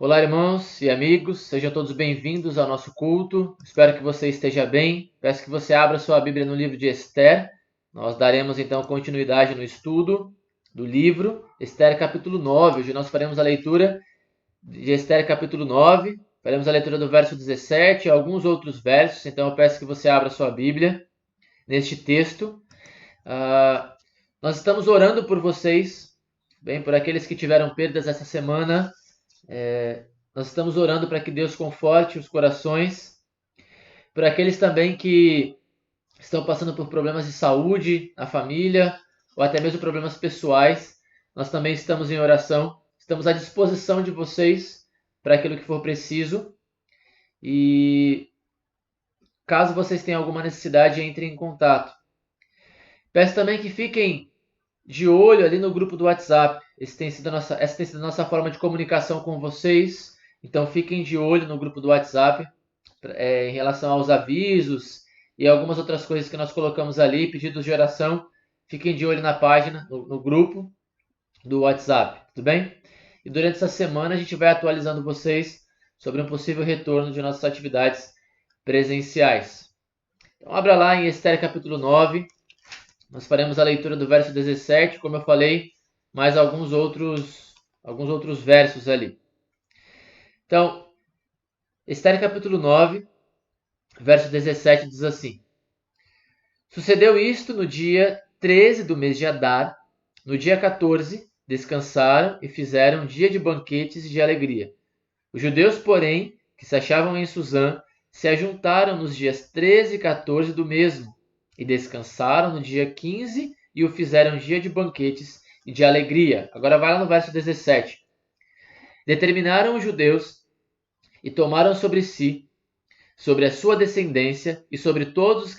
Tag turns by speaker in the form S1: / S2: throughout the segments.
S1: Olá, irmãos e amigos, sejam todos bem-vindos ao nosso culto. Espero que você esteja bem. Peço que você abra sua Bíblia no livro de Esther. Nós daremos então continuidade no estudo do livro Esther, capítulo 9. Hoje nós faremos a leitura de Esther, capítulo 9. Faremos a leitura do verso 17 e alguns outros versos. Então eu peço que você abra sua Bíblia neste texto. Nós estamos orando por vocês, bem, por aqueles que tiveram perdas essa semana. Nós estamos orando para que Deus conforte os corações, por aqueles também que estão passando por problemas de saúde na família, ou até mesmo problemas pessoais. Nós também estamos em oração, estamos à disposição de vocês para aquilo que for preciso. E caso vocês tenham alguma necessidade, entrem em contato. Peço também que fiquem de olho ali no grupo do WhatsApp. Essa tem sido a nossa forma de comunicação com vocês. Então fiquem de olho no grupo do WhatsApp em relação aos avisos e algumas outras coisas que nós colocamos ali, pedidos de oração. Fiquem de olho na página, no grupo do WhatsApp, tudo bem? E durante essa semana a gente vai atualizando vocês sobre um possível retorno de nossas atividades presenciais. Então abra lá em Esther capítulo 9. Nós faremos a leitura do verso 17, como eu falei, mais alguns outros versos ali. Então, Esther capítulo 9, verso 17 diz assim: Sucedeu isto no dia 13 do mês de Adar. No dia 14, descansaram e fizeram dia de banquetes e de alegria. Os judeus, porém, que se achavam em Susã, se ajuntaram nos dias 13 e 14 do mesmo, e descansaram no dia 15 e o fizeram dia de banquetes e de alegria. Agora vai lá no verso 17. Determinaram os judeus e tomaram sobre si, sobre a sua descendência e sobre todos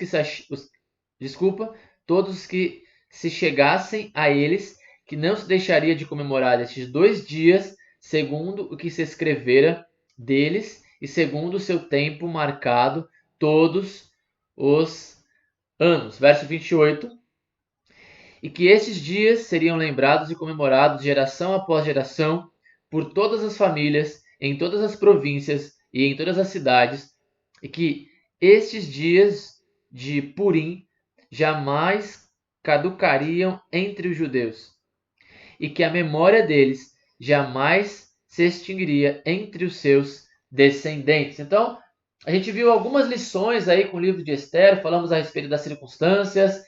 S1: os que se chegassem a eles, que não se deixaria de comemorar estes 2 dias, segundo o que se escrevera deles e segundo o seu tempo marcado, todos os anos. Verso 28. E que estes dias seriam lembrados e comemorados geração após geração por todas as famílias, em todas as províncias e em todas as cidades, e que estes dias de Purim jamais caducariam entre os judeus, e que a memória deles jamais se extinguiria entre os seus descendentes. Então, a gente viu algumas lições aí com o livro de Esther, falamos a respeito das circunstâncias,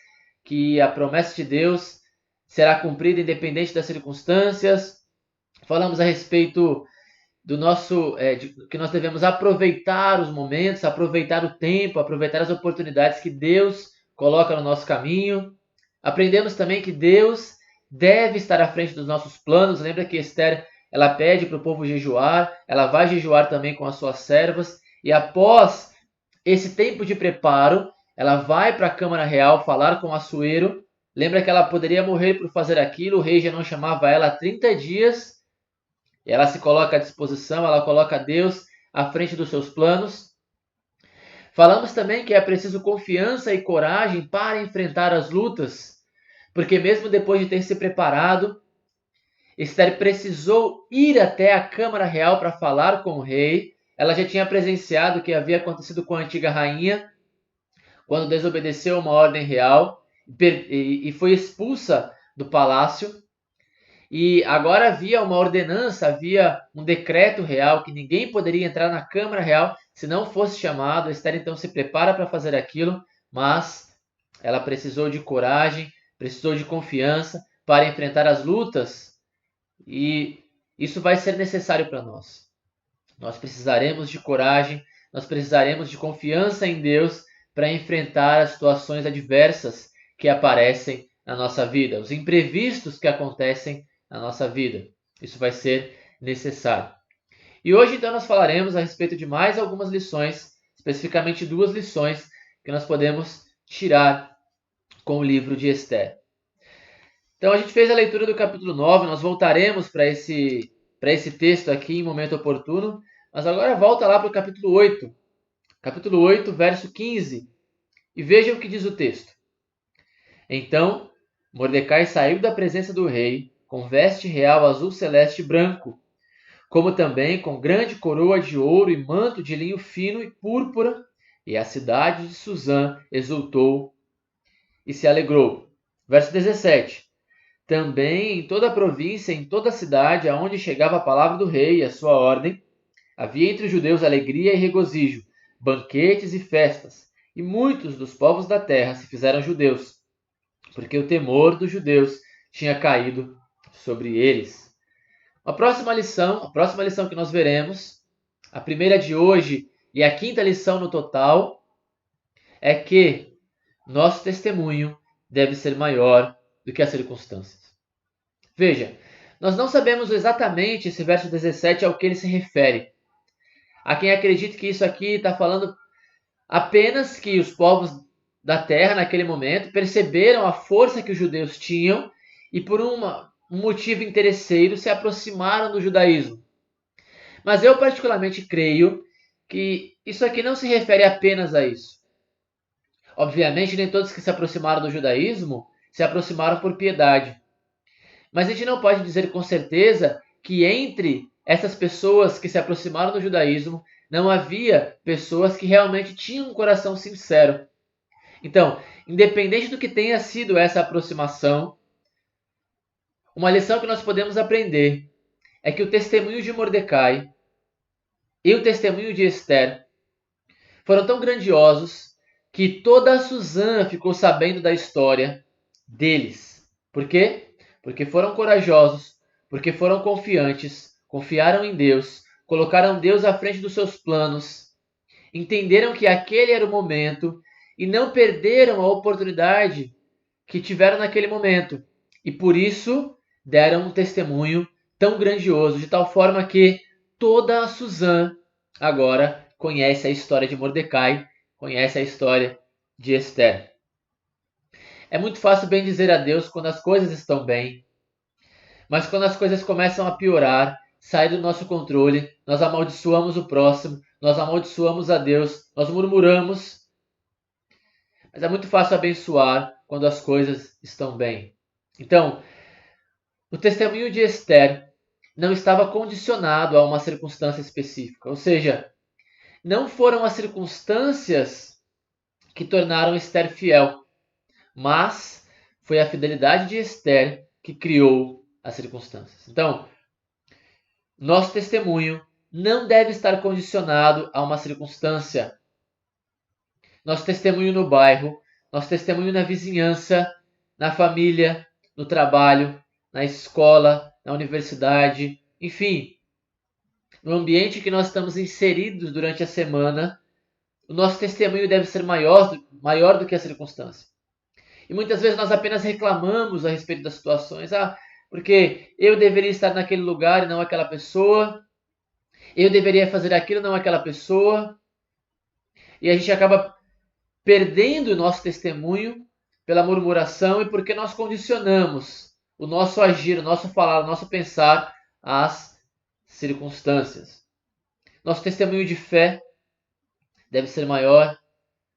S1: que a promessa de Deus será cumprida independente das circunstâncias. Falamos a respeito do que nós devemos aproveitar os momentos, aproveitar o tempo, aproveitar as oportunidades que Deus coloca no nosso caminho. Aprendemos também que Deus deve estar à frente dos nossos planos. Lembra que Esther, ela pede para o povo jejuar, ela vai jejuar também com as suas servas, e após esse tempo de preparo, ela vai para a Câmara Real falar com o Assuero. Lembra que ela poderia morrer por fazer aquilo, o rei já não chamava ela há 30 dias, e ela se coloca à disposição, ela coloca Deus à frente dos seus planos. Falamos também que é preciso confiança e coragem para enfrentar as lutas, porque mesmo depois de ter se preparado, Esther precisou ir até a Câmara Real para falar com o rei. Ela já tinha presenciado o que havia acontecido com a antiga rainha, quando desobedeceu uma ordem real e foi expulsa do palácio. E agora havia uma ordenança, havia um decreto real que ninguém poderia entrar na Câmara Real se não fosse chamado. Esther então se prepara para fazer aquilo, mas ela precisou de coragem, precisou de confiança para enfrentar as lutas, e isso vai ser necessário para nós. Nós precisaremos de coragem, nós precisaremos de confiança em Deus para enfrentar as situações adversas que aparecem na nossa vida, os imprevistos que acontecem na nossa vida. Isso vai ser necessário. E hoje então nós falaremos a respeito de mais algumas lições, especificamente 2 lições que nós podemos tirar com o livro de Esther. Então a gente fez a leitura do capítulo 9, nós voltaremos para esse texto aqui em momento oportuno, mas agora volta lá para o capítulo 8. Capítulo 8, verso 15. E veja o que diz o texto. Então Mordecai saiu da presença do rei com veste real azul celeste e branco, como também com grande coroa de ouro e manto de linho fino e púrpura, e a cidade de Suzã exultou e se alegrou. Verso 17. Também em toda a província, em toda a cidade, aonde chegava a palavra do rei e a sua ordem, havia entre os judeus alegria e regozijo, banquetes e festas, e muitos dos povos da terra se fizeram judeus, porque o temor dos judeus tinha caído sobre eles. A próxima lição que nós veremos, a primeira de hoje e a quinta lição no total, é que nosso testemunho deve ser maior do que as circunstâncias. Veja, nós não sabemos exatamente esse verso 17 ao que ele se refere. Há quem acredite que isso aqui está falando apenas que os povos da terra, naquele momento, perceberam a força que os judeus tinham e, por um motivo interesseiro, se aproximaram do judaísmo. Mas eu particularmente creio que isso aqui não se refere apenas a isso. Obviamente, nem todos que se aproximaram do judaísmo se aproximaram por piedade. Mas a gente não pode dizer com certeza que entre essas pessoas que se aproximaram do judaísmo não havia pessoas que realmente tinham um coração sincero. Então, independente do que tenha sido essa aproximação, uma lição que nós podemos aprender é que o testemunho de Mordecai e o testemunho de Esther foram tão grandiosos que toda a Suzã ficou sabendo da história deles. Por quê? Porque foram corajosos, porque foram confiantes, confiaram em Deus, colocaram Deus à frente dos seus planos, entenderam que aquele era o momento e não perderam a oportunidade que tiveram naquele momento. E por isso deram um testemunho tão grandioso, de tal forma que toda a Suzã agora conhece a história de Mordecai, conhece a história de Esther. É muito fácil bem dizer a Deus quando as coisas estão bem, mas quando as coisas começam a piorar, sair do nosso controle, nós amaldiçoamos o próximo, nós amaldiçoamos a Deus, nós murmuramos. Mas é muito fácil abençoar quando as coisas estão bem. Então, o testemunho de Esther não estava condicionado a uma circunstância específica, ou seja, não foram as circunstâncias que tornaram Esther fiel, mas foi a fidelidade de Esther que criou as circunstâncias. Então, nosso testemunho não deve estar condicionado a uma circunstância. Nosso testemunho no bairro, nosso testemunho na vizinhança, na família, no trabalho, na escola, na universidade, enfim, no ambiente que nós estamos inseridos durante a semana, o nosso testemunho deve ser maior do que a circunstância. E muitas vezes nós apenas reclamamos a respeito das situações. Porque eu deveria estar naquele lugar e não aquela pessoa. Eu deveria fazer aquilo e não aquela pessoa. E a gente acaba perdendo o nosso testemunho pela murmuração e porque nós condicionamos o nosso agir, o nosso falar, o nosso pensar às circunstâncias. Nosso testemunho de fé deve ser maior,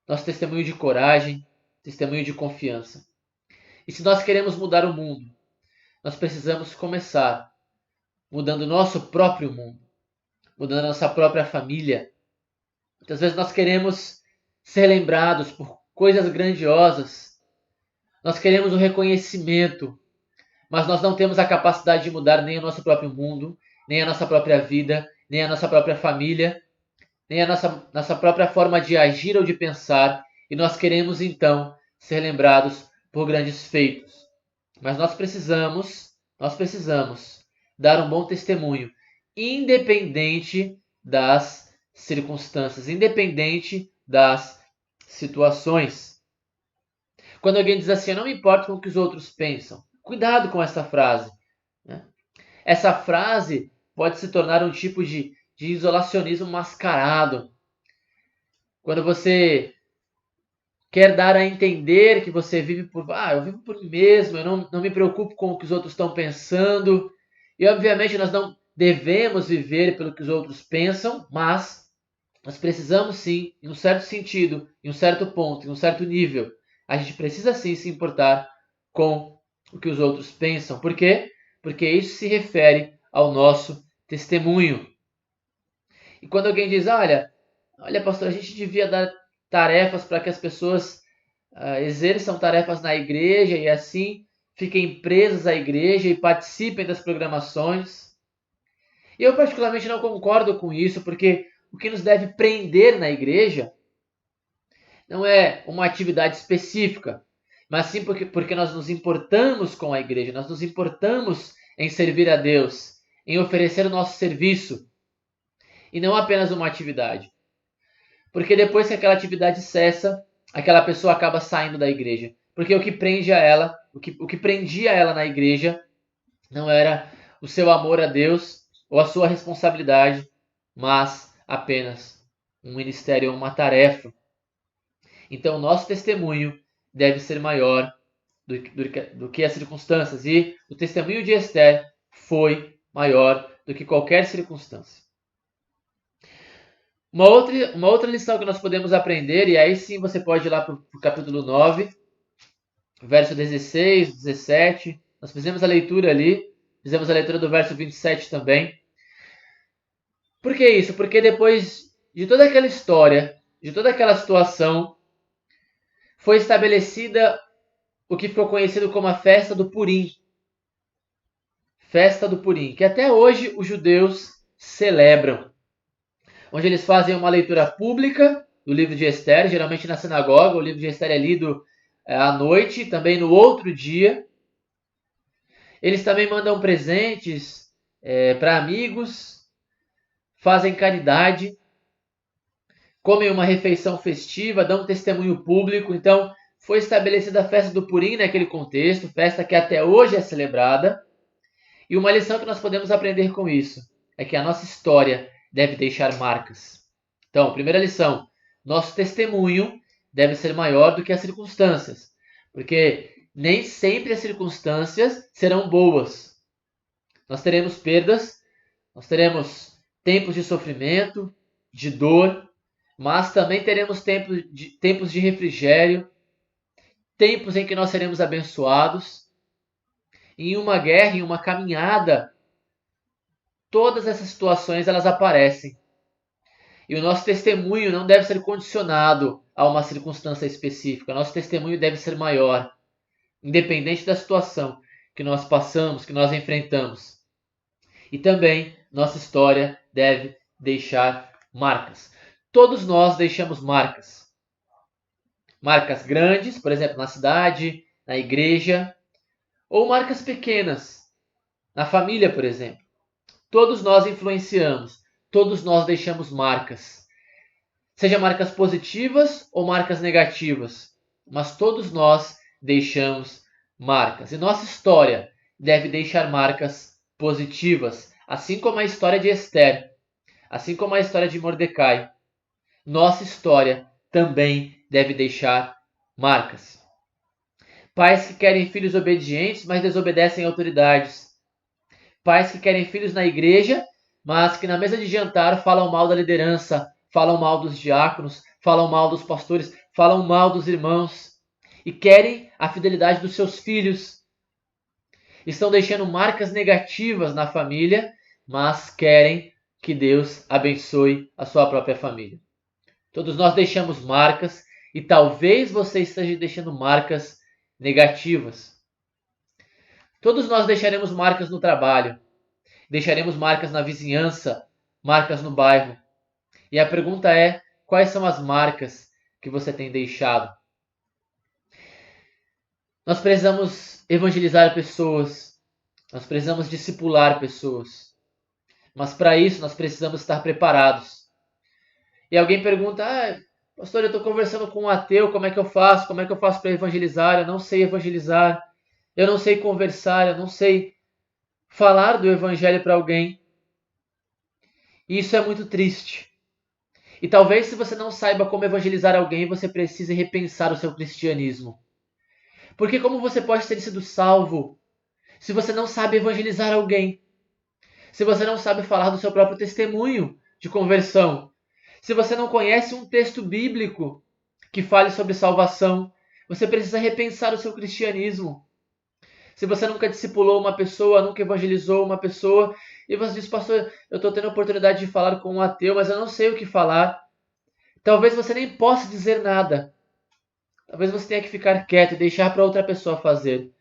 S1: nosso testemunho de coragem, testemunho de confiança. E se nós queremos mudar o mundo, nós precisamos começar mudando o nosso próprio mundo, mudando a nossa própria família. Muitas vezes nós queremos ser lembrados por coisas grandiosas, nós queremos o reconhecimento, mas nós não temos a capacidade de mudar nem o nosso próprio mundo, nem a nossa própria vida, nem a nossa própria família, nem a nossa própria forma de agir ou de pensar, e nós queremos então ser lembrados por grandes feitos. Mas nós precisamos dar um bom testemunho, independente das circunstâncias, independente das situações. Quando alguém diz assim, eu não me importo com o que os outros pensam, cuidado com essa frase. Né? Essa frase pode se tornar um tipo de isolacionismo mascarado. Quando você quer dar a entender que você vive eu vivo por mim mesmo, eu não me preocupo com o que os outros estão pensando. E obviamente nós não devemos viver pelo que os outros pensam, mas nós precisamos sim, em um certo sentido, em um certo ponto, em um certo nível, a gente precisa sim se importar com o que os outros pensam. Por quê? Porque isso se refere ao nosso testemunho. E quando alguém diz, olha, pastor, a gente devia dar tarefas para que as pessoas exerçam tarefas na igreja e assim fiquem presas à igreja e participem das programações. E eu particularmente não concordo com isso, porque o que nos deve prender na igreja não é uma atividade específica, mas sim porque nós nos importamos com a igreja, nós nos importamos em servir a Deus, em oferecer o nosso serviço, e não apenas uma atividade. Porque depois que aquela atividade cessa, aquela pessoa acaba saindo da igreja. Porque o que prende a ela, o que prendia ela na igreja, não era o seu amor a Deus ou a sua responsabilidade, mas apenas um ministério ou uma tarefa. Então, o nosso testemunho deve ser maior do que as circunstâncias. E o testemunho de Esther foi maior do que qualquer circunstância. Uma outra lição que nós podemos aprender, e aí sim você pode ir lá para o capítulo 9, verso 16, 17. Nós fizemos a leitura ali, fizemos a leitura do verso 27 também. Por que isso? Porque depois de toda aquela história, de toda aquela situação, foi estabelecida o que ficou conhecido como a festa do Purim. Festa do Purim, que até hoje os judeus celebram. Onde eles fazem uma leitura pública do livro de Esther, geralmente na sinagoga. O livro de Esther é lido à noite, também no outro dia. Eles também mandam presentes para amigos, fazem caridade, comem uma refeição festiva, dão um testemunho público. Então, foi estabelecida a festa do Purim naquele contexto, festa que até hoje é celebrada. E uma lição que nós podemos aprender com isso é que a nossa história deve deixar marcas. Então, primeira lição, nosso testemunho deve ser maior do que as circunstâncias, porque nem sempre as circunstâncias serão boas. Nós teremos perdas, nós teremos tempos de sofrimento, de dor, mas também teremos tempos de refrigério, tempos em que nós seremos abençoados. Em uma guerra, em uma caminhada, todas essas situações elas aparecem. E o nosso testemunho não deve ser condicionado a uma circunstância específica. O nosso testemunho deve ser maior, independente da situação que nós passamos, que nós enfrentamos. E também nossa história deve deixar marcas. Todos nós deixamos marcas. Marcas grandes, por exemplo, na cidade, na igreja, ou marcas pequenas, na família, por exemplo. Todos nós influenciamos, todos nós deixamos marcas. Seja marcas positivas ou marcas negativas, mas todos nós deixamos marcas. E nossa história deve deixar marcas positivas, assim como a história de Esther, assim como a história de Mordecai. Nossa história também deve deixar marcas. Pais que querem filhos obedientes, mas desobedecem autoridades. Pais que querem filhos na igreja, mas que na mesa de jantar falam mal da liderança, falam mal dos diáconos, falam mal dos pastores, falam mal dos irmãos e querem a fidelidade dos seus filhos. Estão deixando marcas negativas na família, mas querem que Deus abençoe a sua própria família. Todos nós deixamos marcas e talvez você esteja deixando marcas negativas. Todos nós deixaremos marcas no trabalho, deixaremos marcas na vizinhança, marcas no bairro. E a pergunta é: quais são as marcas que você tem deixado? Nós precisamos evangelizar pessoas, nós precisamos discipular pessoas. Mas para isso nós precisamos estar preparados. E alguém pergunta: pastor, eu estou conversando com um ateu, como é que eu faço? Como é que eu faço para evangelizar? Eu não sei evangelizar, eu não sei conversar, eu não sei falar do evangelho para alguém. E isso é muito triste. E talvez se você não saiba como evangelizar alguém, você precise repensar o seu cristianismo. Porque como você pode ter sido salvo se você não sabe evangelizar alguém? Se você não sabe falar do seu próprio testemunho de conversão? Se você não conhece um texto bíblico que fale sobre salvação? Você precisa repensar o seu cristianismo. Se você nunca discipulou uma pessoa, nunca evangelizou uma pessoa, E você diz, pastor, eu estou tendo a oportunidade de falar com um ateu, mas eu não sei o que falar. Talvez você nem possa dizer nada. Talvez você tenha que ficar quieto e deixar para outra pessoa fazer.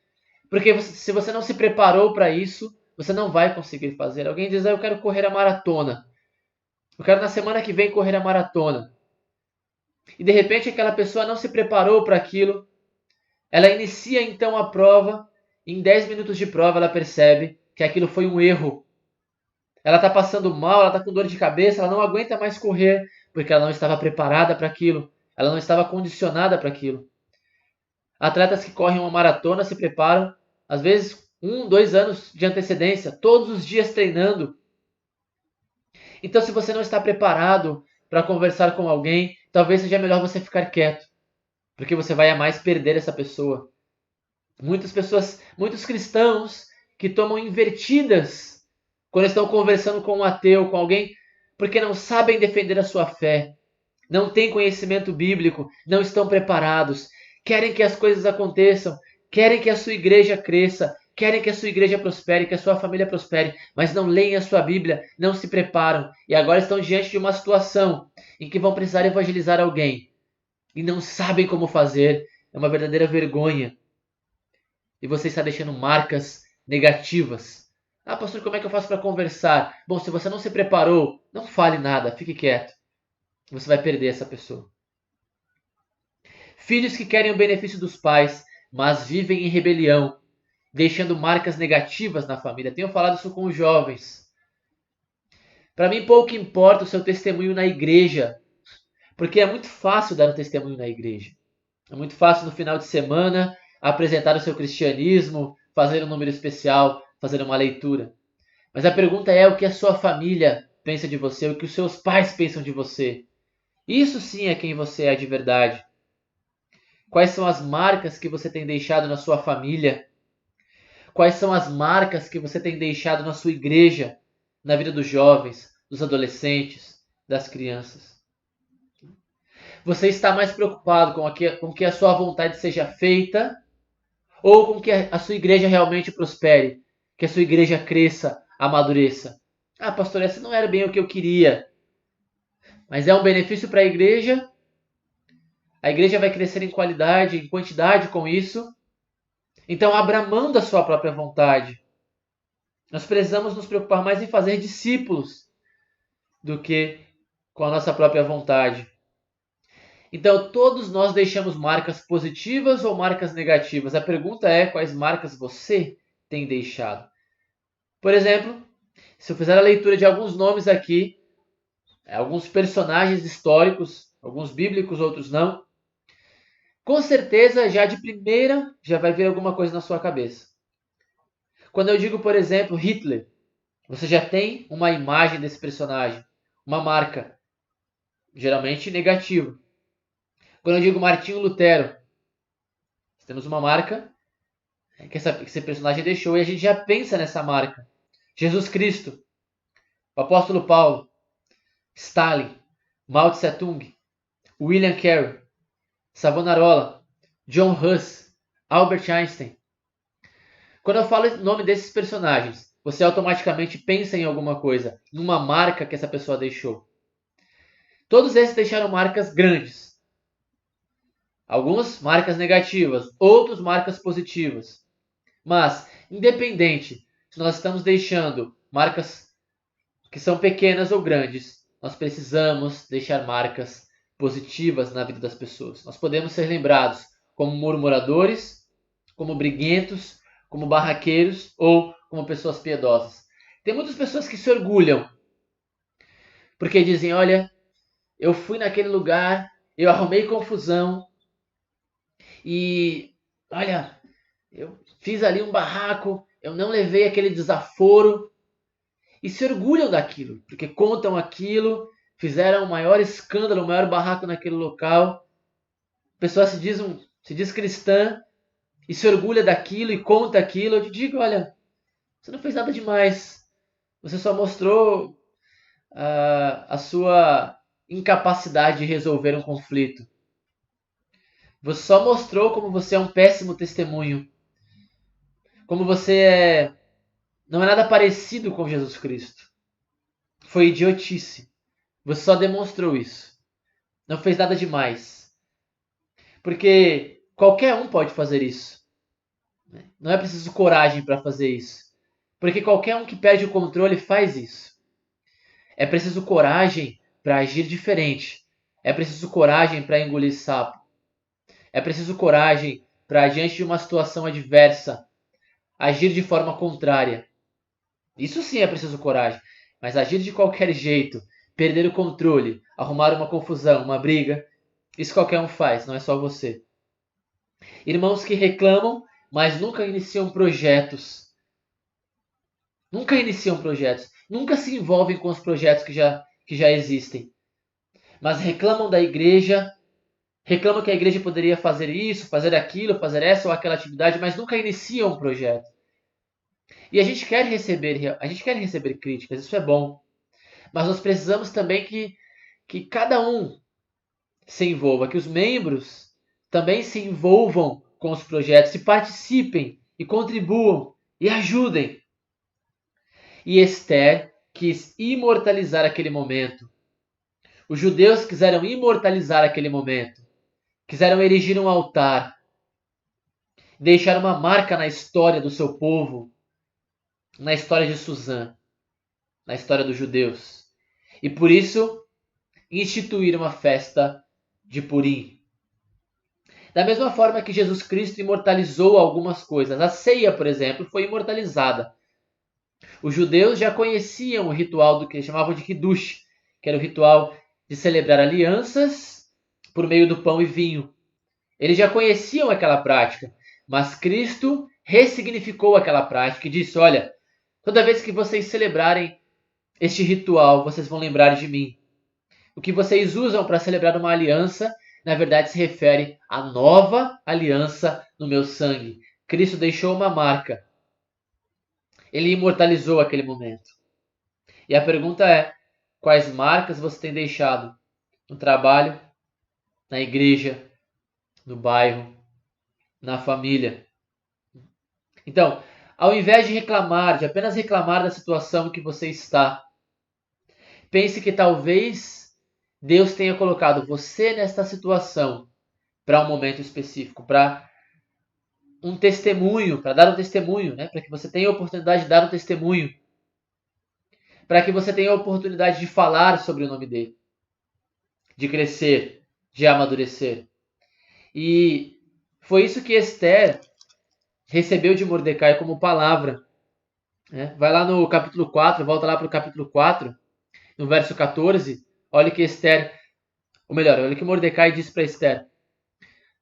S1: Porque se você não se preparou para isso, você não vai conseguir fazer. Alguém diz, eu quero correr a maratona. Eu quero na semana que vem correr a maratona. E de repente aquela pessoa não se preparou para aquilo. Ela inicia então a prova. Em 10 minutos de prova ela percebe que aquilo foi um erro. Ela está passando mal, ela está com dor de cabeça, ela não aguenta mais correr porque ela não estava preparada para aquilo. Ela não estava condicionada para aquilo. Atletas que correm uma maratona se preparam, às vezes 1, 2 anos de antecedência, todos os dias treinando. Então, se você não está preparado para conversar com alguém, talvez seja melhor você ficar quieto, porque você vai a mais perder essa pessoa. Muitas pessoas, muitos cristãos que tomam invertidas quando estão conversando com um ateu, com alguém, porque não sabem defender a sua fé, não têm conhecimento bíblico, não estão preparados, querem que as coisas aconteçam, querem que a sua igreja cresça, querem que a sua igreja prospere, que a sua família prospere, mas não leem a sua Bíblia, não se preparam e agora estão diante de uma situação em que vão precisar evangelizar alguém e não sabem como fazer. É uma verdadeira vergonha. E você está deixando marcas negativas. Ah, pastor, como é que eu faço para conversar? Bom, se você não se preparou, não fale nada, fique quieto. Você vai perder essa pessoa. Filhos que querem o benefício dos pais, mas vivem em rebelião, deixando marcas negativas na família. Tenho falado isso com os jovens. Para mim, pouco importa o seu testemunho na igreja, porque é muito fácil dar um testemunho na igreja. É muito fácil no final de semana apresentar o seu cristianismo, fazer um número especial, fazer uma leitura. Mas a pergunta é o que a sua família pensa de você, o que os seus pais pensam de você. Isso sim é quem você é de verdade. Quais são as marcas que você tem deixado na sua família? Quais são as marcas que você tem deixado na sua igreja, na vida dos jovens, dos adolescentes, das crianças? Você está mais preocupado com que a sua vontade seja feita ou com que a sua igreja realmente prospere, que a sua igreja cresça, amadureça? Ah, pastor, essa não era bem o que eu queria, mas é um benefício para a igreja. A igreja vai crescer em qualidade, em quantidade com isso. Então, abra mão da sua própria vontade. Nós precisamos nos preocupar mais em fazer discípulos do que com a nossa própria vontade. Então, todos nós deixamos marcas positivas ou marcas negativas. A pergunta é quais marcas você tem deixado. Por exemplo, se eu fizer a leitura de alguns nomes aqui, alguns personagens históricos, alguns bíblicos, outros não, com certeza já de primeira já vai vir alguma coisa na sua cabeça. Quando eu digo, por exemplo, Hitler, você já tem uma imagem desse personagem, uma marca, geralmente negativa. Quando eu digo Martinho Lutero, temos uma marca que esse personagem deixou e a gente já pensa nessa marca. Jesus Cristo, o apóstolo Paulo, Stalin, Mao Tse Tung, William Carey, Savonarola, John Hus, Albert Einstein. Quando eu falo o nome desses personagens, você automaticamente pensa em alguma coisa, numa marca que essa pessoa deixou. Todos esses deixaram marcas grandes. Algumas marcas negativas, outras marcas positivas. Mas, independente se nós estamos deixando marcas que são pequenas ou grandes, nós precisamos deixar marcas positivas na vida das pessoas. Nós podemos ser lembrados como murmuradores, como briguentos, como barraqueiros ou como pessoas piedosas. Tem muitas pessoas que se orgulham porque dizem, olha, eu fui naquele lugar, eu arrumei confusão e, olha, eu fiz ali um barraco, eu não levei aquele desaforo. E se orgulham daquilo, porque contam aquilo, fizeram o maior escândalo, o maior barraco naquele local. A pessoa se diz cristã e se orgulha daquilo e conta aquilo. Eu te digo, olha, você não fez nada demais. Você só mostrou a sua incapacidade de resolver um conflito. Você só mostrou como você é um péssimo testemunho. Como você Não é nada parecido com Jesus Cristo. Foi idiotice. Você só demonstrou isso. Não fez nada demais. Porque qualquer um pode fazer isso. Não é preciso coragem para fazer isso. Porque qualquer um que perde o controle faz isso. É preciso coragem para agir diferente. É preciso coragem para engolir sapo. É preciso coragem para, diante de uma situação adversa, agir de forma contrária. Isso sim é preciso coragem. Mas agir de qualquer jeito, perder o controle, arrumar uma confusão, uma briga, isso qualquer um faz, não é só você. Irmãos que reclamam, mas nunca iniciam projetos. Nunca iniciam projetos. Nunca se envolvem com os projetos que já existem. Mas reclamam da igreja, reclamam que a igreja poderia fazer isso, fazer aquilo, fazer essa ou aquela atividade, mas nunca iniciam um projeto. E a gente quer receber críticas, isso é bom. Mas nós precisamos também que cada um se envolva, que os membros também se envolvam com os projetos, e participem e contribuam e ajudem. E Esther quis imortalizar aquele momento. Os judeus quiseram imortalizar aquele momento. Quiseram erigir um altar, deixar uma marca na história do seu povo, na história de Suzã, na história dos judeus. E por isso instituir uma festa de Purim. Da mesma forma que Jesus Cristo imortalizou algumas coisas. A ceia, por exemplo, foi imortalizada. Os judeus já conheciam o ritual do que eles chamavam de Kiddush, que era o ritual de celebrar alianças por meio do pão e vinho. Eles já conheciam aquela prática, mas Cristo ressignificou aquela prática e disse: olha, toda vez que vocês celebrarem este ritual, vocês vão lembrar de mim. O que vocês usam para celebrar uma aliança, na verdade, se refere à nova aliança no meu sangue. Cristo deixou uma marca. Ele imortalizou aquele momento. E a pergunta é: quais marcas você tem deixado no trabalho, na igreja, no bairro, na família? Então, ao invés de reclamar, de apenas reclamar da situação que você está, pense que talvez Deus tenha colocado você nesta situação para um momento específico, para um testemunho, para dar um testemunho, né? Para que você tenha a oportunidade de dar um testemunho, para que você tenha a oportunidade de falar sobre o nome dele, de crescer, de amadurecer. E foi isso que Esther recebeu de Mordecai como palavra. Né? Vai lá no capítulo 4, volta lá para o capítulo 4, no verso 14, olha que Esther, ou melhor, olha que Mordecai disse para Esther: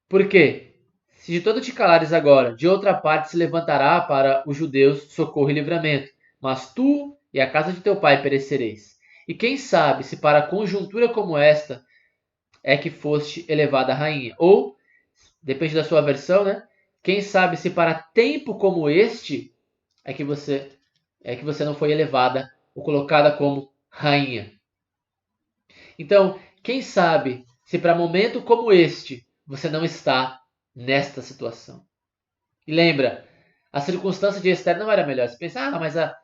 S1: por quê? Se de todo te calares agora, de outra parte se levantará para os judeus socorro e livramento, mas tu e a casa de teu pai perecereis. E quem sabe se para conjuntura como esta é que foste elevada a rainha? Ou, depende da sua versão, né? Quem sabe se para tempo como este é que você não foi elevada ou colocada como rainha? Então, quem sabe se para momento como este você não está nesta situação? E lembra, a circunstância de Esther não era melhor. Você pensa,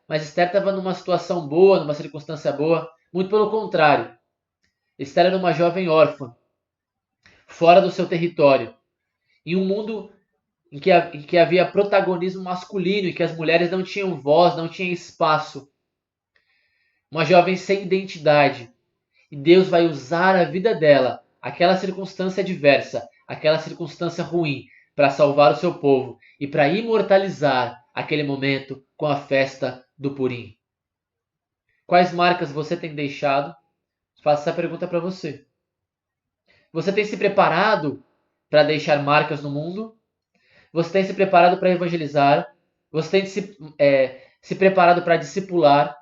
S1: mas Esther estava numa situação boa, numa circunstância boa. Muito pelo contrário. Esther era uma jovem órfã, fora do seu território, em um mundo em que havia protagonismo masculino, em que as mulheres não tinham voz, não tinham espaço. Uma jovem sem identidade. E Deus vai usar a vida dela, aquela circunstância adversa, aquela circunstância ruim, para salvar o seu povo e para imortalizar aquele momento com a festa do Purim. Quais marcas você tem deixado? Faço essa pergunta para você. Você tem se preparado para deixar marcas no mundo? Você tem se preparado para evangelizar? Você tem se preparado para discipular?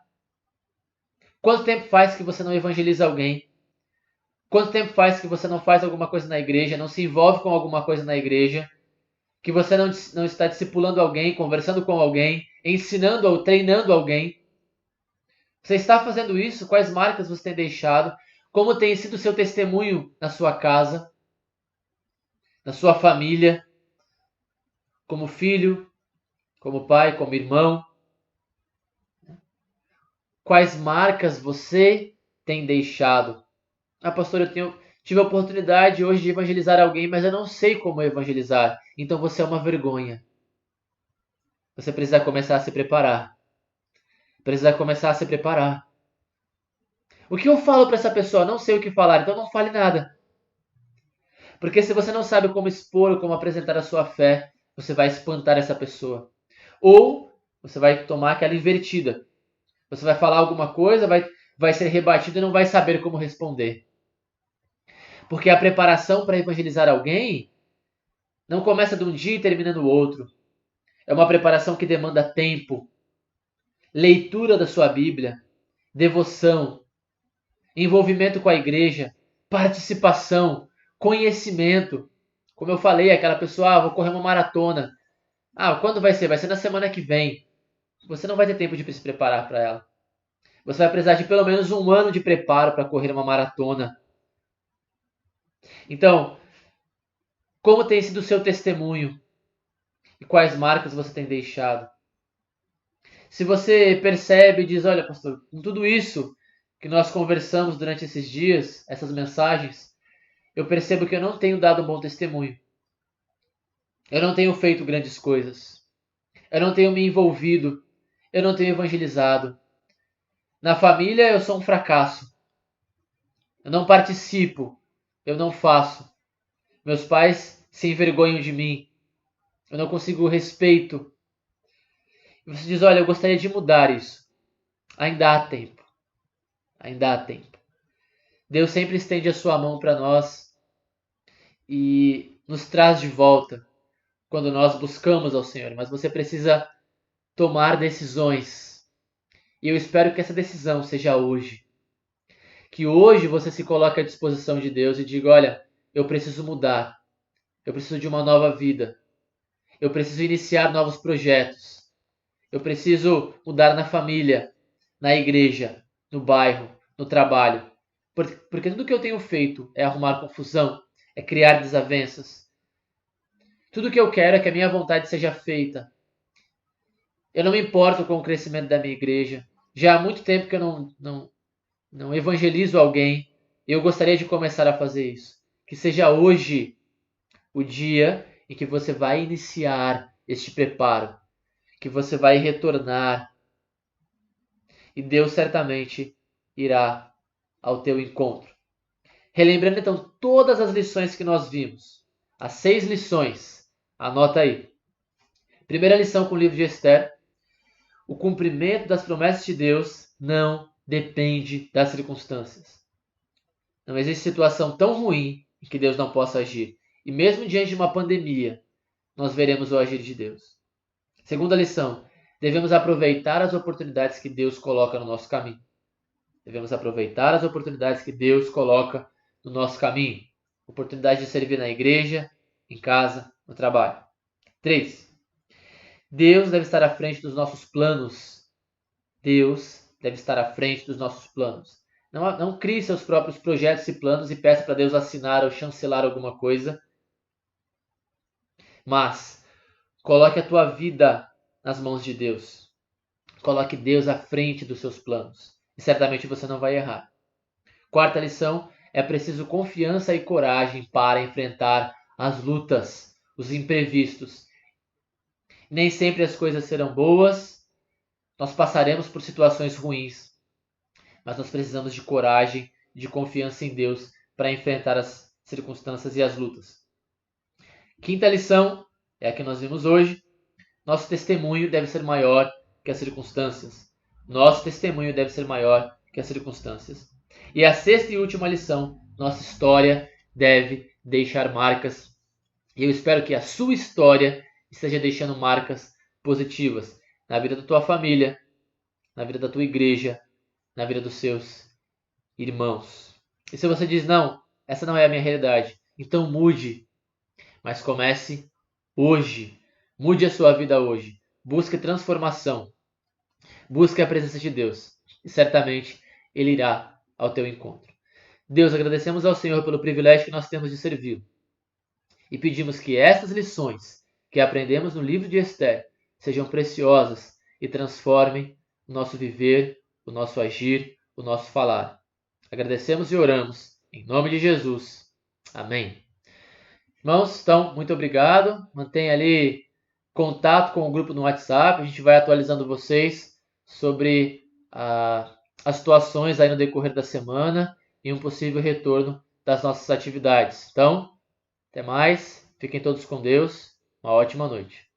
S1: Quanto tempo faz que você não evangeliza alguém? Quanto tempo faz que você não faz alguma coisa na igreja, não se envolve com alguma coisa na igreja, que você não está discipulando alguém, conversando com alguém, ensinando ou treinando alguém? Você está fazendo isso? Quais marcas você tem deixado? Como tem sido o seu testemunho na sua casa, na sua família, como filho, como pai, como irmão? Quais marcas você tem deixado? Ah, pastor, tive a oportunidade hoje de evangelizar alguém, mas eu não sei como evangelizar. Então você é uma vergonha. Você precisa começar a se preparar. Precisa começar a se preparar. O que eu falo para essa pessoa? Não sei o que falar, então não fale nada. Porque se você não sabe como expor ou como apresentar a sua fé, você vai espantar essa pessoa. Ou você vai tomar aquela invertida. Você vai falar alguma coisa, vai ser rebatido e não vai saber como responder. Porque a preparação para evangelizar alguém não começa de um dia e termina no outro. É uma preparação que demanda tempo, leitura da sua Bíblia, devoção, envolvimento com a igreja, participação, conhecimento. Como eu falei, aquela pessoa, vou correr uma maratona. Quando vai ser? Vai ser na semana que vem. Você não vai ter tempo de se preparar para ela. Você vai precisar de pelo menos 1 ano de preparo para correr uma maratona. Então, como tem sido o seu testemunho? E quais marcas você tem deixado? Se você percebe e diz, olha, pastor, com tudo isso que nós conversamos durante esses dias, essas mensagens, eu percebo que eu não tenho dado um bom testemunho. Eu não tenho feito grandes coisas. Eu não tenho me envolvido. Eu não tenho evangelizado. Na família eu sou um fracasso. Eu não participo. Eu não faço. Meus pais se envergonham de mim. Eu não consigo respeito. E você diz, olha, eu gostaria de mudar isso. Ainda há tempo. Ainda há tempo. Deus sempre estende a sua mão para nós e nos traz de volta quando nós buscamos ao Senhor. Mas você precisa tomar decisões. E eu espero que essa decisão seja hoje. Que hoje você se coloque à disposição de Deus e diga, olha, eu preciso mudar. Eu preciso de uma nova vida. Eu preciso iniciar novos projetos. Eu preciso mudar na família, na igreja, no bairro, no trabalho. Porque tudo que eu tenho feito é arrumar confusão, é criar desavenças. Tudo que eu quero é que a minha vontade seja feita. Eu não me importo com o crescimento da minha igreja. Já há muito tempo que eu não evangelizo alguém. Eu gostaria de começar a fazer isso. Que seja hoje o dia em que você vai iniciar este preparo. Que você vai retornar. E Deus certamente irá ao teu encontro. Relembrando então todas as lições que nós vimos. As 6 lições. Anota aí. Primeira lição com o livro de Esther. O cumprimento das promessas de Deus não depende das circunstâncias. Não existe situação tão ruim em que Deus não possa agir. E mesmo diante de uma pandemia, nós veremos o agir de Deus. Segunda lição. Devemos aproveitar as oportunidades que Deus coloca no nosso caminho. Devemos aproveitar as oportunidades que Deus coloca no nosso caminho. Oportunidade de servir na igreja, em casa, no trabalho. 3. Deus deve estar à frente dos nossos planos. Deus deve estar à frente dos nossos planos. Não crie seus próprios projetos e planos e peça para Deus assinar ou chancelar alguma coisa. Mas coloque a tua vida nas mãos de Deus. Coloque Deus à frente dos seus planos. E certamente você não vai errar. Quarta lição, é preciso confiança e coragem para enfrentar as lutas, os imprevistos. Nem sempre as coisas serão boas, nós passaremos por situações ruins, mas nós precisamos de coragem, de confiança em Deus para enfrentar as circunstâncias e as lutas. Quinta lição, é a que nós vimos hoje, nosso testemunho deve ser maior que as circunstâncias. Nosso testemunho deve ser maior que as circunstâncias. E a sexta e última lição, nossa história deve deixar marcas. E eu espero que a sua história esteja deixando marcas positivas na vida da tua família, na vida da tua igreja, na vida dos seus irmãos. E se você diz, não, essa não é a minha realidade, então mude. Mas comece hoje. Mude a sua vida hoje. Busque transformação. Busque a presença de Deus. E certamente Ele irá ao teu encontro. Deus, agradecemos ao Senhor pelo privilégio que nós temos de servir. E pedimos que estas lições que aprendemos no livro de Esther sejam preciosas e transformem o nosso viver, o nosso agir, o nosso falar. Agradecemos e oramos em nome de Jesus. Amém. Irmãos, então, muito obrigado. Mantenha ali contato com o grupo no WhatsApp. A gente vai atualizando vocês sobre as situações aí no decorrer da semana e um possível retorno das nossas atividades. Então, até mais. Fiquem todos com Deus. Uma ótima noite.